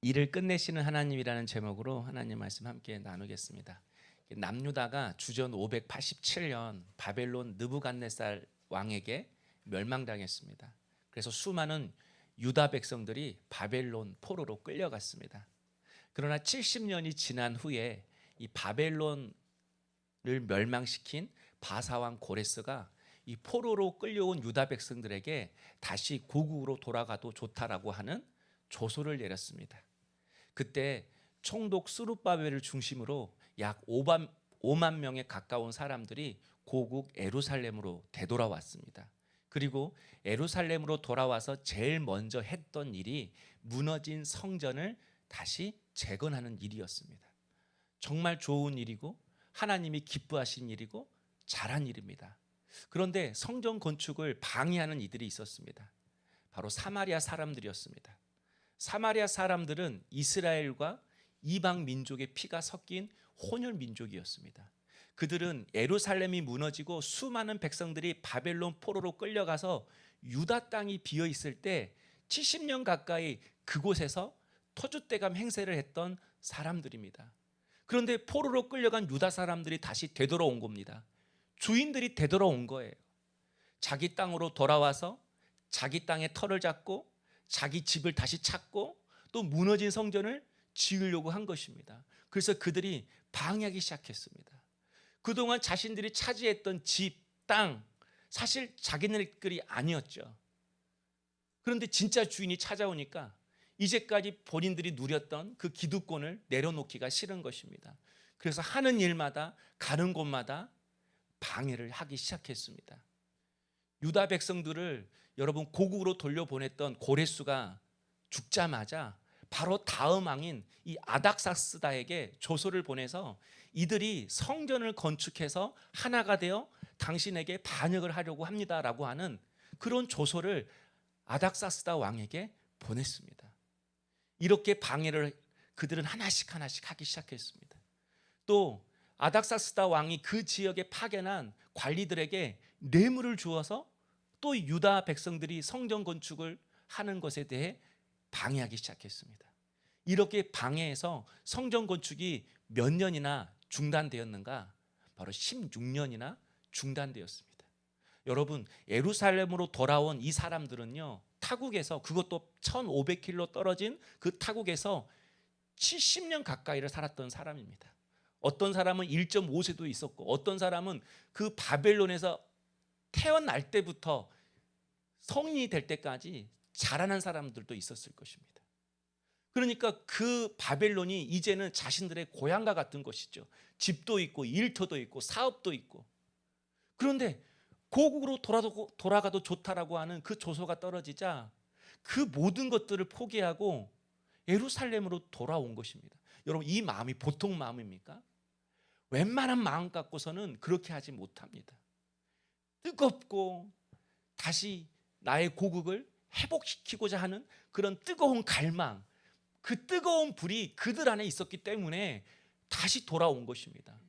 일을 끝내시는 하나님이라는 제목으로 하나님 말씀 함께 나누겠습니다. 남유다가 주전 587년 바벨론 느부갓네살 왕에게 멸망당했습니다. 그래서 수많은 유다 백성들이 바벨론 포로로 끌려갔습니다. 그러나 70년이 지난 후에 이 바벨론을 멸망시킨 바사왕 고레스가 이 포로로 끌려온 유다 백성들에게 다시 고국으로 돌아가도 좋다라고 하는 조소를 내렸습니다. 그때 총독 스룹바벨을 중심으로 약 5만 명에 가까운 사람들이 고국 예루살렘으로 되돌아왔습니다. 그리고 예루살렘으로 돌아와서 제일 먼저 했던 일이 무너진 성전을 다시 재건하는 일이었습니다. 정말 좋은 일이고 하나님이 기뻐하신 일이고 잘한 일입니다. 그런데 성전 건축을 방해하는 이들이 있었습니다. 바로 사마리아 사람들이었습니다. 사마리아 사람들은 이스라엘과 이방 민족의 피가 섞인 혼혈 민족이었습니다. 그들은 예루살렘이 무너지고 수많은 백성들이 바벨론 포로로 끌려가서 유다 땅이 비어 있을 때 70년 가까이 그곳에서 터줏대감 행세를 했던 사람들입니다. 그런데 포로로 끌려간 유다 사람들이 다시 되돌아온 겁니다. 주인들이 되돌아온 거예요. 자기 땅으로 돌아와서 자기 땅에 터를 잡고 자기 집을 다시 찾고 또 무너진 성전을 지으려고 한 것입니다. 그래서 그들이 방해하기 시작했습니다. 그동안 자신들이 차지했던 집, 땅, 사실 자기네들이 아니었죠. 그런데 진짜 주인이 찾아오니까 이제까지 본인들이 누렸던 그 기득권을 내려놓기가 싫은 것입니다. 그래서 하는 일마다 가는 곳마다 방해를 하기 시작했습니다. 유다 백성들을 여러분 고국으로 돌려보냈던 고레스가 죽자마자 바로 다음 왕인 이 아닥사스다에게 조서를 보내서 이들이 성전을 건축해서 하나가 되어 당신에게 반역을 하려고 합니다라고 하는 그런 조서를 아닥사스다 왕에게 보냈습니다. 이렇게 방해를 그들은 하나씩 하기 시작했습니다. 또 아닥사스다 왕이 그 지역에 파견한 관리들에게 뇌물을 주어서 또 유다 백성들이 성전 건축을 하는 것에 대해 방해하기 시작했습니다. 이렇게 방해해서 성전 건축이 몇 년이나 중단되었는가? 바로 16년이나 중단되었습니다. 여러분, 예루살렘으로 돌아온 이 사람들은요, 타국에서, 그것도 1500km 떨어진 그 타국에서 70년 가까이를 살았던 사람입니다. 어떤 사람은 1.5세도 있었고 어떤 사람은 그 바벨론에서 태어날 때부터 성인이 될 때까지 자라난 사람들도 있었을 것입니다. 그러니까 그 바벨론이 이제는 자신들의 고향과 같은 것이죠. 집도 있고 일터도 있고 사업도 있고. 그런데 고국으로 돌아가도 좋다라고 하는 그 조소가 떨어지자 그 모든 것들을 포기하고 예루살렘으로 돌아온 것입니다. 여러분, 이 마음이 보통 마음입니까? 웬만한 마음 갖고서는 그렇게 하지 못합니다. 뜨겁고 다시 나의 고국을 회복시키고자 하는 그런 뜨거운 갈망, 그 뜨거운 불이 그들 안에 있었기 때문에 다시 돌아온 것입니다.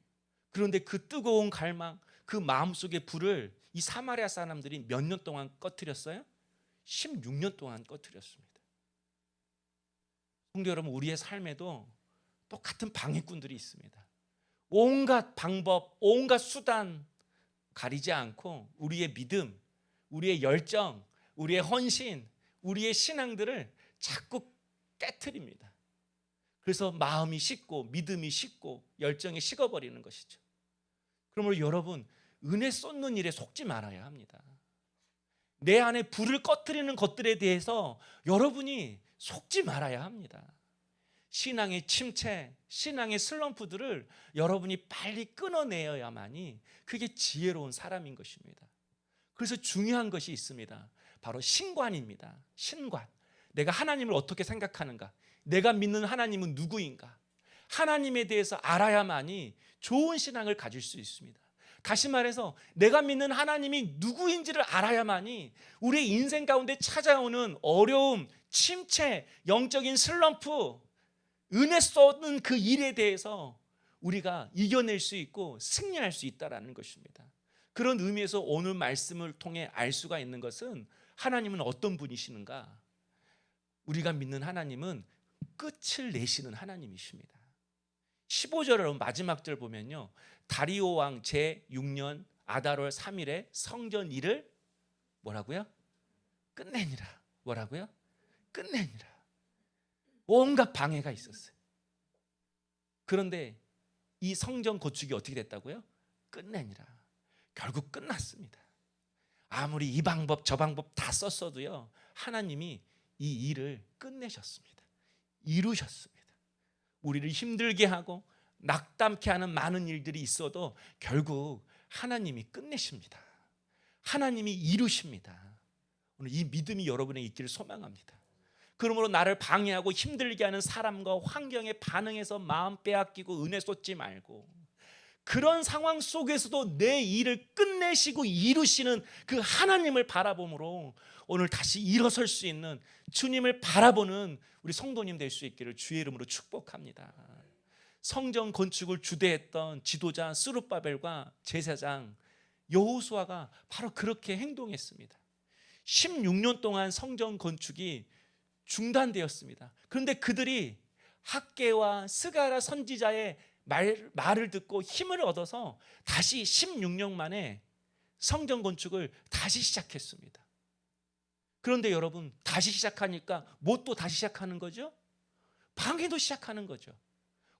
그런데 그 뜨거운 갈망, 그 마음속의 불을 이 사마리아 사람들이 몇 년 동안 꺼뜨렸어요? 16년 동안 꺼뜨렸습니다. 성도 여러분, 우리의 삶에도 똑같은 방해꾼들이 있습니다. 온갖 방법, 온갖 수단 가리지 않고 우리의 믿음, 우리의 열정, 우리의 헌신, 우리의 신앙들을 자꾸 깨트립니다. 그래서 마음이 식고 믿음이 식고 열정이 식어버리는 것이죠. 그러므로 여러분, 은혜 쏟는 일에 속지 말아야 합니다. 내 안에 불을 꺼뜨리는 것들에 대해서 여러분이 속지 말아야 합니다. 신앙의 침체, 신앙의 슬럼프들을 여러분이 빨리 끊어내어야만이 그게 지혜로운 사람인 것입니다. 그래서 중요한 것이 있습니다. 바로 신관입니다. 신관. 내가 하나님을 어떻게 생각하는가? 내가 믿는 하나님은 누구인가? 하나님에 대해서 알아야만이 좋은 신앙을 가질 수 있습니다. 다시 말해서 내가 믿는 하나님이 누구인지를 알아야만이 우리의 인생 가운데 찾아오는 어려움, 침체, 영적인 슬럼프, 은혜 쏟는 그 일에 대해서 우리가 이겨낼 수 있고 승리할 수 있다는 것입니다. 그런 의미에서 오늘 말씀을 통해 알 수가 있는 것은 하나님은 어떤 분이시는가? 우리가 믿는 하나님은 끝을 내시는 하나님이십니다. 15절 마지막 절 보면요, 다리오 왕 제6년 아달월 3일에 성전 일을 뭐라고요? 끝내니라. 뭐라고요? 끝내니라. 온갖 방해가 있었어요. 그런데 이 성전 건축이 어떻게 됐다고요? 끝내니라. 결국 끝났습니다. 아무리 이 방법 저 방법 다 썼어도요, 하나님이 이 일을 끝내셨습니다. 이루셨습니다. 우리를 힘들게 하고 낙담케 하는 많은 일들이 있어도 결국 하나님이 끝내십니다. 하나님이 이루십니다. 오늘 이 믿음이 여러분에게 있기를 소망합니다. 그러므로 나를 방해하고 힘들게 하는 사람과 환경에 반응해서 마음 빼앗기고 은혜 쏟지 말고, 그런 상황 속에서도 내 일을 끝내시고 이루시는 그 하나님을 바라봄으로 오늘 다시 일어설 수 있는 주님을 바라보는 우리 성도님 될 수 있기를 주의 이름으로 축복합니다. 성전 건축을 주도했던 지도자 스룹바벨과 제사장 여호수아가 바로 그렇게 행동했습니다. 16년 동안 성전 건축이 중단되었습니다. 그런데 그들이 학개와 스가랴 선지자의 말을 듣고 힘을 얻어서 다시 16년 만에 성전 건축을 다시 시작했습니다. 그런데 여러분, 다시 시작하니까 뭣도 다시 시작하는 거죠? 방해도 시작하는 거죠.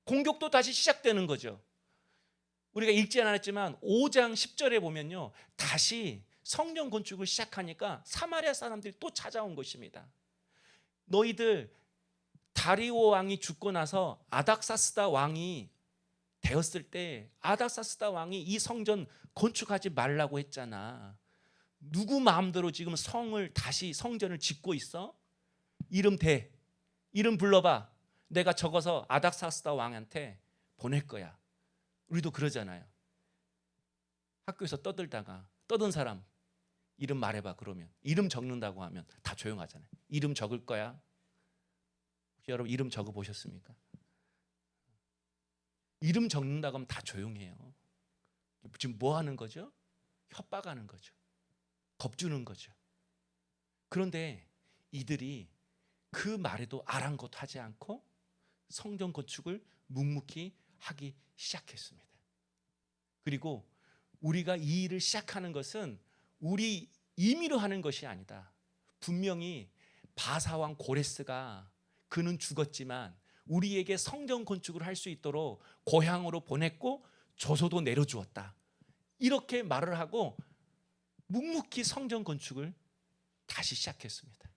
공격도 다시 시작되는 거죠. 우리가 읽지 않았지만 5장 10절에 보면요, 다시 성전 건축을 시작하니까 사마리아 사람들이 또 찾아온 것입니다. 너희들 다리오 왕이 죽고 나서 아닥사스다 왕이 되었을 때 아닥사스다 왕이 이 성전 건축하지 말라고 했잖아. 누구 마음대로 지금 다시 성전을 짓고 있어? 이름 불러봐. 내가 적어서 아닥사스다 왕한테 보낼 거야. 우리도 그러잖아요. 학교에서 떠든 사람 이름 말해봐. 그러면 이름 적는다고 하면 다 조용하잖아요. 이름 적을 거야. 혹시 여러분 이름 적어 보셨습니까? 이름 적는다고 하면 다 조용해요. 지금 뭐 하는 거죠? 협박하는 거죠. 겁주는 거죠. 그런데 이들이 그 말에도 아랑곳하지 않고 성전 건축을 묵묵히 하기 시작했습니다. 그리고 우리가 이 일을 시작하는 것은 우리 임의로 하는 것이 아니다. 분명히 바사왕 고레스가 그는 죽었지만 우리에게 성전 건축을 할 수 있도록 고향으로 보냈고 조서도 내려주었다. 이렇게 말을 하고 묵묵히 성전 건축을 다시 시작했습니다.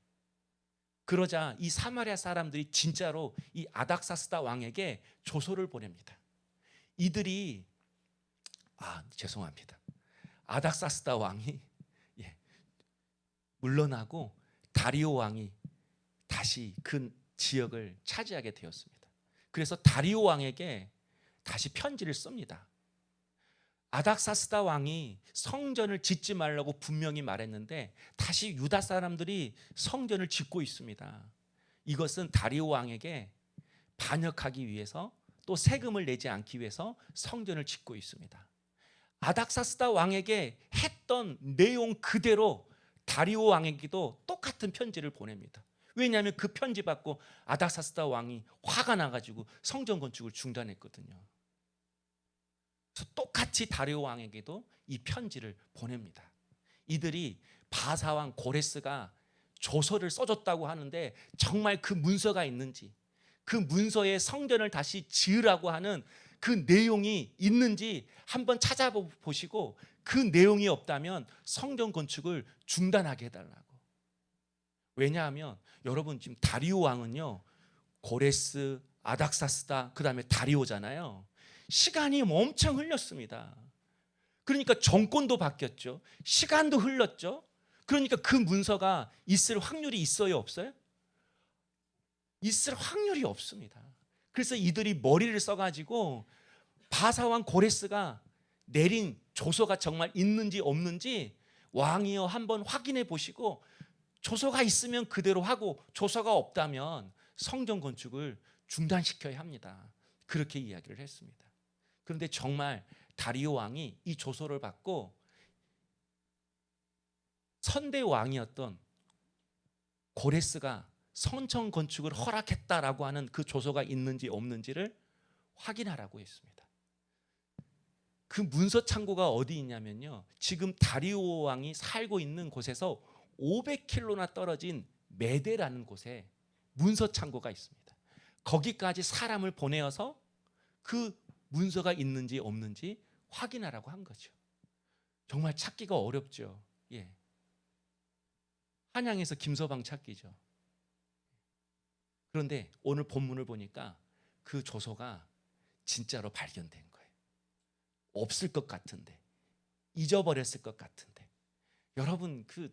그러자 이 사마리아 사람들이 진짜로 이 아닥사스다 왕에게 조서를 보냅니다. 이들이 죄송합니다. 아닥사스다 왕이 물러나고 다리오 왕이 다시 그 지역을 차지하게 되었습니다. 그래서 다리오 왕에게 다시 편지를 씁니다. 아닥사스다 왕이 성전을 짓지 말라고 분명히 말했는데 다시 유다 사람들이 성전을 짓고 있습니다. 이것은 다리오 왕에게 반역하기 위해서 또 세금을 내지 않기 위해서 성전을 짓고 있습니다. 아닥사스다 왕에게 했던 내용 그대로 다리오 왕에게도 똑같은 편지를 보냅니다. 왜냐하면 그 편지 받고 아닥사스다 왕이 화가 나가지고 성전 건축을 중단했거든요. 그래서 똑같이 다리오 왕에게도 이 편지를 보냅니다. 이들이 바사왕 고레스가 조서를 써줬다고 하는데 정말 그 문서가 있는지, 그 문서에 성전을 다시 지으라고 하는 그 내용이 있는지 한번 찾아보시고 그 내용이 없다면 성전 건축을 중단하게 해달라고. 왜냐하면 여러분 지금 다리오 왕은요, 고레스, 아닥사스다, 그 다음에 다리오잖아요. 시간이 엄청 흘렸습니다. 그러니까 정권도 바뀌었죠. 시간도 흘렀죠. 그러니까 그 문서가 있을 확률이 있어요, 없어요? 있을 확률이 없습니다. 그래서 이들이 머리를 써가지고 바사왕 고레스가 내린 조서가 정말 있는지 없는지 왕이여 한번 확인해 보시고 조서가 있으면 그대로 하고 조서가 없다면 성전 건축을 중단시켜야 합니다. 그렇게 이야기를 했습니다. 그런데 정말 다리오 왕이 이 조서를 받고 선대 왕이었던 고레스가 성전 건축을 허락했다라고 하는 그 조서가 있는지 없는지를 확인하라고 했습니다. 그 문서 창고가 어디 있냐면요, 지금 다리오 왕이 살고 있는 곳에서 500km나 떨어진 메데라는 곳에 문서 창고가 있습니다. 거기까지 사람을 보내어서 그 문서가 있는지 없는지 확인하라고 한 거죠. 정말 찾기가 어렵죠. 예. 한양에서 김서방 찾기죠. 그런데 오늘 본문을 보니까 그 조서가 진짜로 발견된 거예요. 없을 것 같은데, 잊어버렸을 것 같은데. 여러분, 그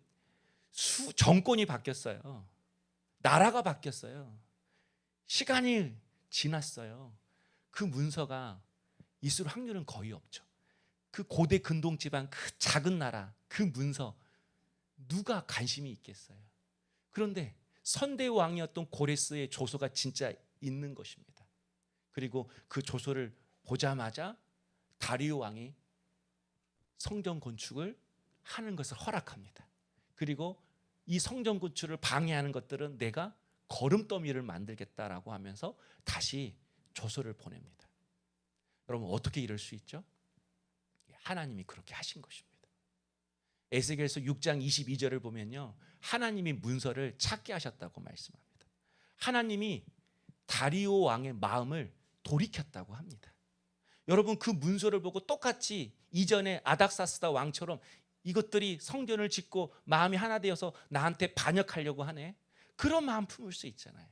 정권이 바뀌었어요. 나라가 바뀌었어요. 시간이 지났어요. 그 문서가 있을 확률은 거의 없죠. 그 고대 근동 지방 그 작은 나라, 그 문서 누가 관심이 있겠어요? 그런데 선대 왕이었던 고레스의 조서가 진짜 있는 것입니다. 그리고 그 조서를 보자마자 다리오 왕이 성전 건축을 하는 것을 허락합니다. 그리고 이 성전 건축을 방해하는 것들은 내가 거름더미를 만들겠다라고 하면서 다시 조서를 보냅니다. 여러분, 어떻게 이럴 수 있죠? 하나님이 그렇게 하신 것입니다. 에스겔서 6장 22절을 보면요, 하나님이 문서를 찾게 하셨다고 말씀합니다. 하나님이 다리오 왕의 마음을 돌이켰다고 합니다. 여러분, 그 문서를 보고 똑같이 이전에 아닥사스다 왕처럼 이것들이 성전을 짓고 마음이 하나 되어서 나한테 반역하려고 하네, 그런 마음 품을 수 있잖아요.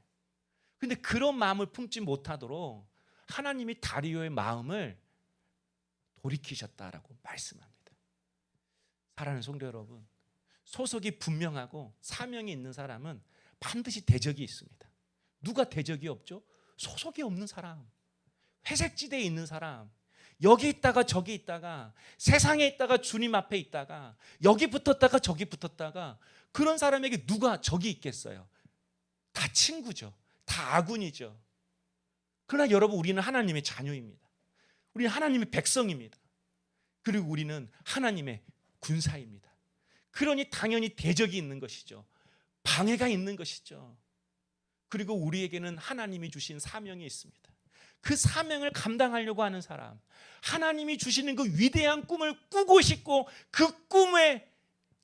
근데 그런 마음을 품지 못하도록 하나님이 다리오의 마음을 돌이키셨다라고 말씀합니다. 사랑하는 성도 여러분, 소속이 분명하고 사명이 있는 사람은 반드시 대적이 있습니다. 누가 대적이 없죠? 소속이 없는 사람, 회색지대에 있는 사람, 여기 있다가 저기 있다가, 세상에 있다가 주님 앞에 있다가, 여기 붙었다가 저기 붙었다가, 그런 사람에게 누가 적이 있겠어요? 다 친구죠. 다 아군이죠. 그러나 여러분, 우리는 하나님의 자녀입니다. 우리는 하나님의 백성입니다. 그리고 우리는 하나님의 군사입니다. 그러니 당연히 대적이 있는 것이죠. 방해가 있는 것이죠. 그리고 우리에게는 하나님이 주신 사명이 있습니다. 그 사명을 감당하려고 하는 사람, 하나님이 주시는 그 위대한 꿈을 꾸고 싶고 그 꿈의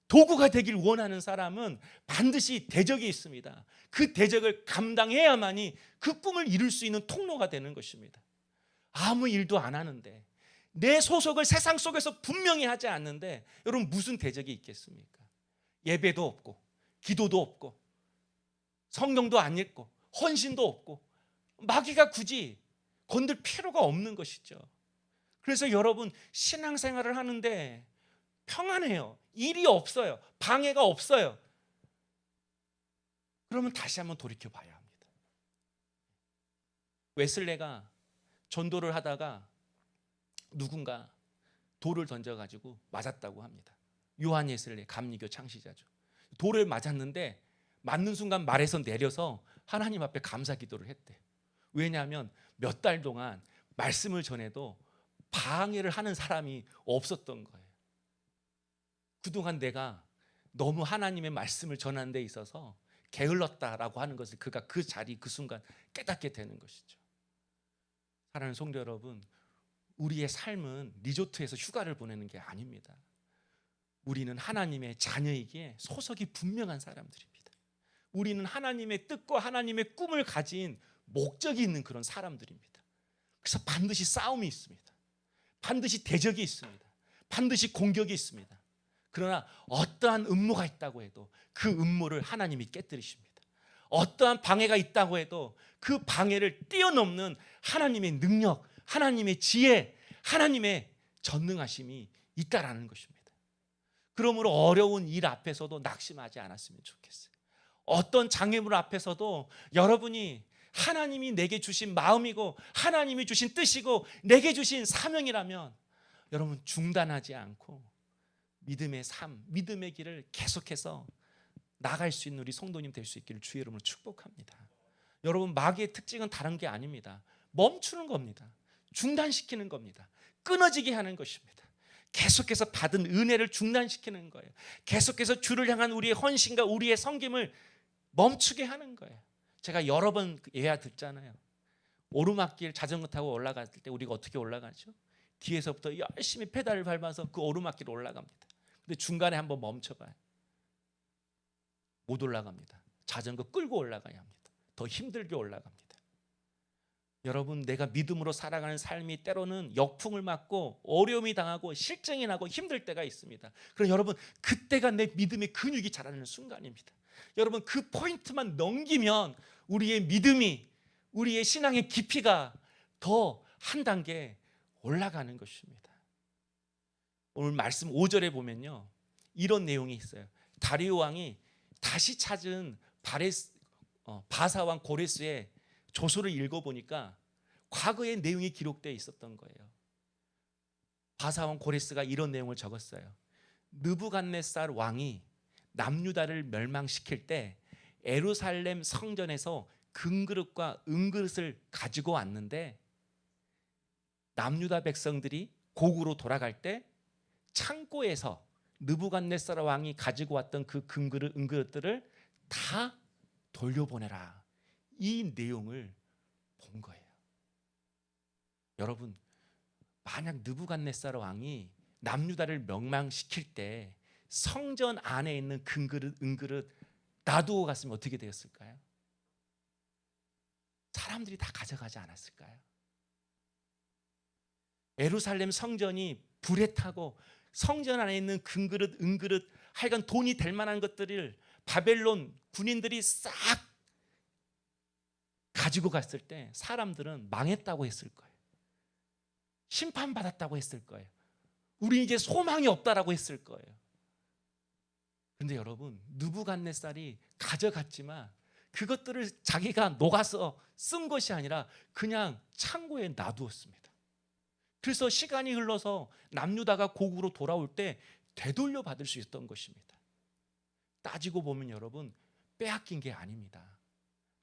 도구가 되길 원하는 사람은 반드시 대적이 있습니다. 그 대적을 감당해야만이 그 꿈을 이룰 수 있는 통로가 되는 것입니다. 아무 일도 안 하는데, 내 소속을 세상 속에서 분명히 하지 않는데 여러분, 무슨 대적이 있겠습니까? 예배도 없고 기도도 없고 성경도 안 읽고 헌신도 없고 마귀가 굳이 건들 필요가 없는 것이죠. 그래서 여러분, 신앙생활을 하는데 평안해요. 일이 없어요. 방해가 없어요. 그러면 다시 한번 돌이켜 봐야 합니다. 웨슬레가 전도를 하다가 누군가 돌을 던져가지고 맞았다고 합니다. 요한 웨슬레, 감리교 창시자죠. 돌을 맞았는데 맞는 순간 말에서 내려서 하나님 앞에 감사 기도를 했대. 왜냐하면 몇 달 동안 말씀을 전해도 방해를 하는 사람이 없었던 거예요. 그동안 내가 너무 하나님의 말씀을 전하는 데 있어서 게을렀다라고 하는 것을 그가 그 자리 그 순간 깨닫게 되는 것이죠. 사랑하는 성도 여러분, 우리의 삶은 리조트에서 휴가를 보내는 게 아닙니다. 우리는 하나님의 자녀이기에 소속이 분명한 사람들입니다. 우리는 하나님의 뜻과 하나님의 꿈을 가진 목적이 있는 그런 사람들입니다. 그래서 반드시 싸움이 있습니다. 반드시 대적이 있습니다. 반드시 공격이 있습니다. 그러나 어떠한 음모가 있다고 해도 그 음모를 하나님이 깨뜨리십니다. 어떠한 방해가 있다고 해도 그 방해를 뛰어넘는 하나님의 능력, 하나님의 지혜, 하나님의 전능하심이 있다라는 것입니다. 그러므로 어려운 일 앞에서도 낙심하지 않았으면 좋겠어요. 어떤 장애물 앞에서도 여러분이 하나님이 내게 주신 마음이고 하나님이 주신 뜻이고 내게 주신 사명이라면 여러분 중단하지 않고 믿음의 삶, 믿음의 길을 계속해서 나갈 수 있는 우리 성도님 될 수 있기를 주의 이름으로 축복합니다. 여러분, 마귀의 특징은 다른 게 아닙니다. 멈추는 겁니다. 중단시키는 겁니다. 끊어지게 하는 것입니다. 계속해서 받은 은혜를 중단시키는 거예요. 계속해서 주를 향한 우리의 헌신과 우리의 섬김을 멈추게 하는 거예요. 제가 여러 번 예화 듣잖아요. 오르막길 자전거 타고 올라갈 때 우리가 어떻게 올라가죠? 뒤에서부터 열심히 페달을 밟아서 그 오르막길 올라갑니다. 근데 중간에 한번 멈춰봐요. 못 올라갑니다. 자전거 끌고 올라가야 합니다. 더 힘들게 올라갑니다. 여러분, 내가 믿음으로 살아가는 삶이 때로는 역풍을 맞고 어려움이 당하고 실증이 나고 힘들 때가 있습니다. 그럼 여러분, 그때가 내 믿음의 근육이 자라는 순간입니다. 여러분, 그 포인트만 넘기면 우리의 믿음이, 우리의 신앙의 깊이가 더 한 단계 올라가는 것입니다. 오늘 말씀 5절에 보면요, 이런 내용이 있어요. 다리오 왕이 다시 찾은 바사왕 고레스의 조서를 읽어보니까 과거의 내용이 기록되어 있었던 거예요. 바사왕 고레스가 이런 내용을 적었어요. 느부갓네살 왕이 남유다를 멸망시킬 때 예루살렘 성전에서 금그릇과 은그릇을 가지고 왔는데 남유다 백성들이 고국으로 돌아갈 때 창고에서 느부갓네살 왕이 가지고 왔던 그 금그릇, 은그릇들을 다 돌려보내라. 이 내용을 본 거예요. 여러분, 만약 느부갓네살 왕이 남유다를 멸망시킬 때 성전 안에 있는 금그릇, 은그릇 놔두고 갔으면 어떻게 되었을까요? 사람들이 다 가져가지 않았을까요? 예루살렘 성전이 불에 타고 성전 안에 있는 금그릇, 은그릇, 하여간 돈이 될 만한 것들을 바벨론 군인들이 싹 가지고 갔을 때 사람들은 망했다고 했을 거예요. 심판받았다고 했을 거예요. 우리 이제 소망이 없다라고 했을 거예요. 그런데 여러분, 느부갓네살이 가져갔지만 그것들을 자기가 녹아서 쓴 것이 아니라 그냥 창고에 놔두었습니다. 그래서 시간이 흘러서 남유다가 고국으로 돌아올 때 되돌려 받을 수 있었던 것입니다. 따지고 보면 여러분, 빼앗긴 게 아닙니다.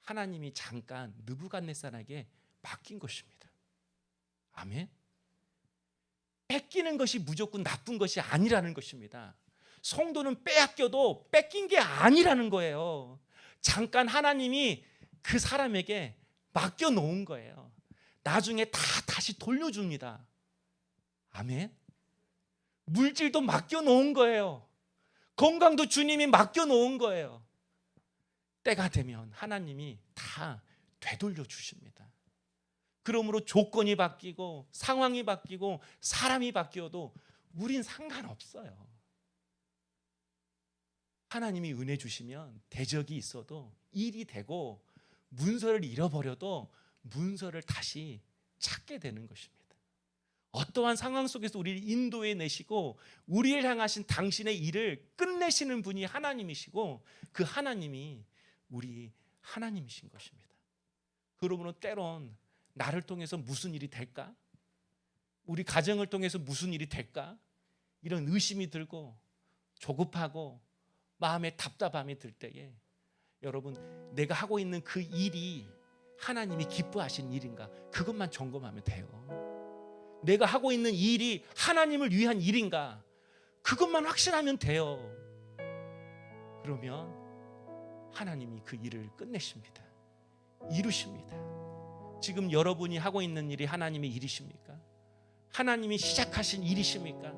하나님이 잠깐 느부갓네살에게 맡긴 것입니다. 아멘. 뺏기는 것이 무조건 나쁜 것이 아니라는 것입니다. 성도는 빼앗겨도 뺏긴 게 아니라는 거예요. 잠깐 하나님이 그 사람에게 맡겨 놓은 거예요. 나중에 다 다시 돌려줍니다. 아멘. 물질도 맡겨 놓은 거예요. 건강도 주님이 맡겨 놓은 거예요. 때가 되면 하나님이 다 되돌려 주십니다. 그러므로 조건이 바뀌고 상황이 바뀌고 사람이 바뀌어도 우린 상관없어요. 하나님이 은혜 주시면 대적이 있어도 일이 되고 문서를 잃어버려도 문서를 다시 찾게 되는 것입니다. 어떠한 상황 속에서 우리를 인도해 내시고 우리를 향하신 당신의 일을 끝내시는 분이 하나님이시고 그 하나님이 우리 하나님이신 것입니다. 그러므로 때론 나를 통해서 무슨 일이 될까? 우리 가정을 통해서 무슨 일이 될까? 이런 의심이 들고 조급하고 마음에 답답함이 들 때에 여러분, 내가 하고 있는 그 일이 하나님이 기뻐하신 일인가? 그것만 점검하면 돼요. 내가 하고 있는 일이 하나님을 위한 일인가? 그것만 확신하면 돼요. 그러면 하나님이 그 일을 끝내십니다. 이루십니다. 지금 여러분이 하고 있는 일이 하나님의 일이십니까? 하나님이 시작하신 일이십니까?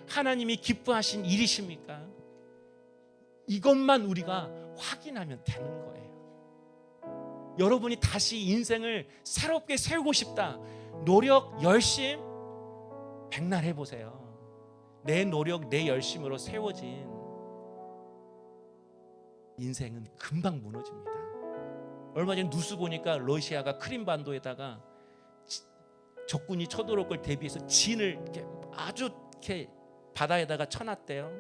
하나님이 기뻐하신 일이십니까? 이것만 우리가 확인하면 되는 거예요. 여러분이 다시 인생을 새롭게 세우고 싶다. 노력, 열심 백날 해보세요. 내 노력, 내 열심으로 세워진 인생은 금방 무너집니다. 얼마 전에 뉴스 보니까 러시아가 크림반도에다가 적군이 쳐들어올 걸 대비해서 진을 이렇게 아주 이렇게 바다에다가 쳐놨대요.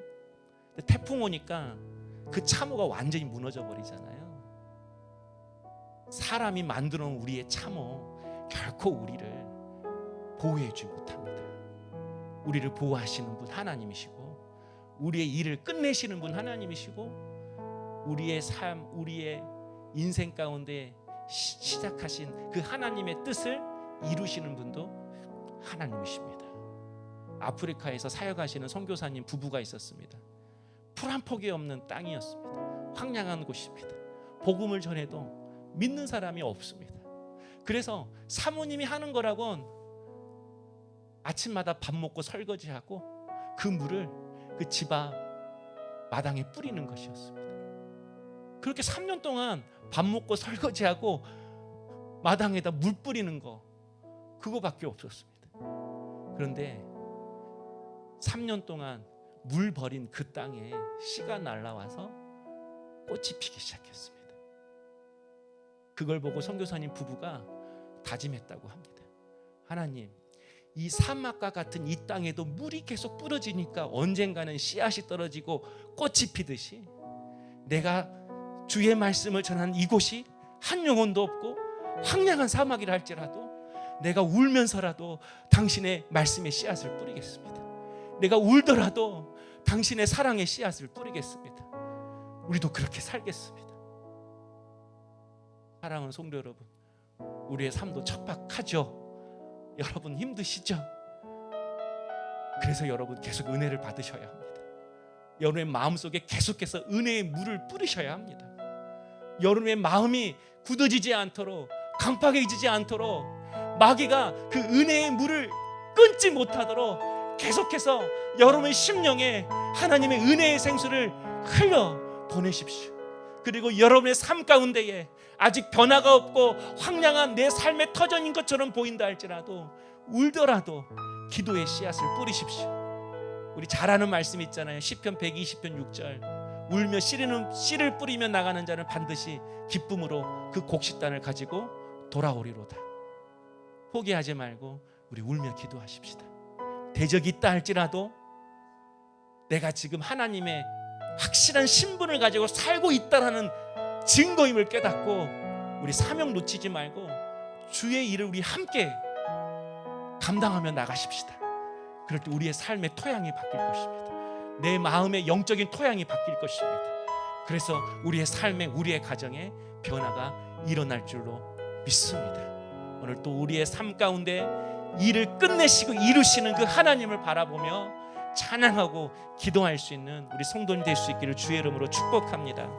태풍 오니까 그 참호가 완전히 무너져 버리잖아요. 사람이 만들어 놓은 우리의 참호 결코 우리를 보호해주지 못합니다. 우리를 보호하시는 분 하나님이시고 우리의 일을 끝내시는 분 하나님이시고 우리의 삶, 우리의 인생 가운데 시작하신 그 하나님의 뜻을 이루시는 분도 하나님이십니다. 아프리카에서 사역하시는 선교사님 부부가 있었습니다. 풀 한 폭이 없는 땅이었습니다. 황량한 곳입니다. 복음을 전해도 믿는 사람이 없습니다. 그래서 사모님이 하는 거라곤 아침마다 밥 먹고 설거지하고 그 물을 그 집 앞 마당에 뿌리는 것이었습니다. 그렇게 3년 동안 밥 먹고 설거지하고 마당에다 물 뿌리는 거, 그거밖에 없었습니다. 그런데 3년 동안 물 버린 그 땅에 씨가 날라와서 꽃이 피기 시작했습니다. 그걸 보고 선교사님 부부가 다짐했다고 합니다. 하나님, 이 사막과 같은 이 땅에도 물이 계속 뿌려지니까 언젠가는 씨앗이 떨어지고 꽃이 피듯이 내가 주의 말씀을 전하는 이곳이 한 영혼도 없고 황량한 사막이라 할지라도 내가 울면서라도 당신의 말씀의 씨앗을 뿌리겠습니다. 내가 울더라도 당신의 사랑의 씨앗을 뿌리겠습니다. 우리도 그렇게 살겠습니다. 사랑하는 성도 여러분, 우리의 삶도 척박하죠. 여러분 힘드시죠? 그래서 여러분 계속 은혜를 받으셔야 합니다. 여러분의 마음속에 계속해서 은혜의 물을 뿌리셔야 합니다. 여러분의 마음이 굳어지지 않도록, 강팍해지지 않도록, 마귀가 그 은혜의 물을 끊지 못하도록 계속해서 여러분의 심령에 하나님의 은혜의 생수를 흘려 보내십시오. 그리고 여러분의 삶 가운데에 아직 변화가 없고 황량한 내 삶의 터전인 것처럼 보인다 할지라도 울더라도 기도의 씨앗을 뿌리십시오. 우리 잘 아는 말씀 있잖아요. 시편 120편 6절, 울며 씨를 뿌리며 나가는 자는 반드시 기쁨으로 그 곡식단을 가지고 돌아오리로다. 포기하지 말고 우리 울며 기도하십시다. 대적이 있다 할지라도 내가 지금 하나님의 확실한 신분을 가지고 살고 있다라는 증거임을 깨닫고 우리 사명 놓치지 말고 주의 일을 우리 함께 감당하며 나가십시다. 그럴 때 우리의 삶의 토양이 바뀔 것입니다. 내 마음의 영적인 토양이 바뀔 것입니다. 그래서 우리의 삶에, 우리의 가정에 변화가 일어날 줄로 믿습니다. 오늘 또 우리의 삶 가운데 일을 끝내시고 이루시는 그 하나님을 바라보며 찬양하고 기도할 수 있는 우리 성도님 될 수 있기를 주의 이름으로 축복합니다.